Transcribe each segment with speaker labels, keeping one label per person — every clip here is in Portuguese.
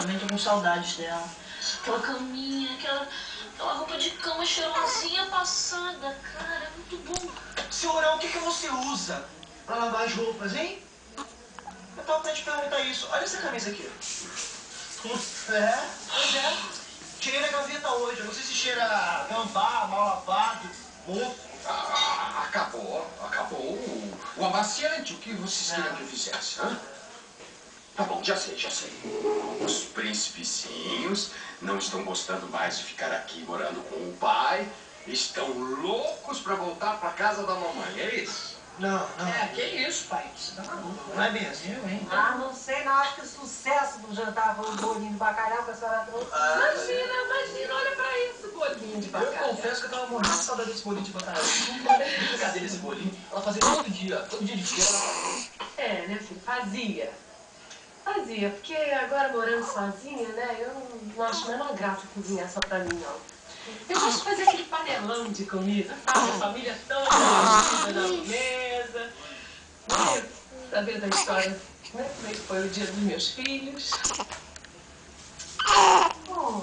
Speaker 1: também tô com saudades dela. Aquela caminha, aquela roupa de cama cheirosinha passada, cara, é muito bom.
Speaker 2: Senhorão, o que você usa pra lavar as roupas, hein? Eu tava pra te perguntar isso. Olha essa camisa aqui. Pois é. Tirei da gaveta hoje. Eu não sei se cheira gambá, mal lavado, mofo.
Speaker 3: Acabou o amaciante. O que vocês queriam que eu fizesse, hã? Tá bom, já sei. Os príncipezinhos não estão gostando mais de ficar aqui morando com o pai. Estão loucos pra voltar pra casa da mamãe, é isso?
Speaker 2: Não.
Speaker 1: Que isso, pai? Você tá maluco,
Speaker 2: Não é mesmo?
Speaker 1: Eu, hein?
Speaker 4: Ah, não sei, não. Acho que o sucesso do jantar foi o bolinho de bacalhau que a senhora trouxe.
Speaker 5: Imagina, olha pra isso, bolinho de
Speaker 2: Eu
Speaker 5: bacalhau.
Speaker 2: confesso que eu tava morrendo de saudade desse bolinho de bacalhau. Cadê desse bolinho? Ela fazia todo dia de feira ela fazia.
Speaker 5: É, né, filho? Fazia, porque agora morando sozinha, né, eu não acho a menor graça cozinhar só pra mim, não. Eu gosto de fazer aquele panelão de comida, sabe? A família toda reunida na mesa. Saber da história, né? Como é que foi o dia dos meus filhos. Oh,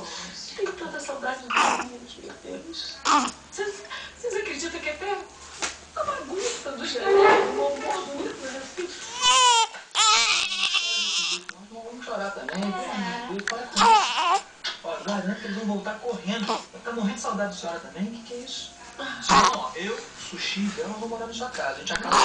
Speaker 5: tenho tanta saudade dos meninos, meu Deus. Vocês acreditam que até a bagunça do jantar, o almoço bonito dos meus filhos?
Speaker 2: Não vamos chorar também. Para com isso. Ó, garanto que eles vão voltar correndo. Eu tô morrendo de saudade da senhora também. O que é isso? Senhor, eu, Sushi e Bela vão morar na sua casa. A gente acaba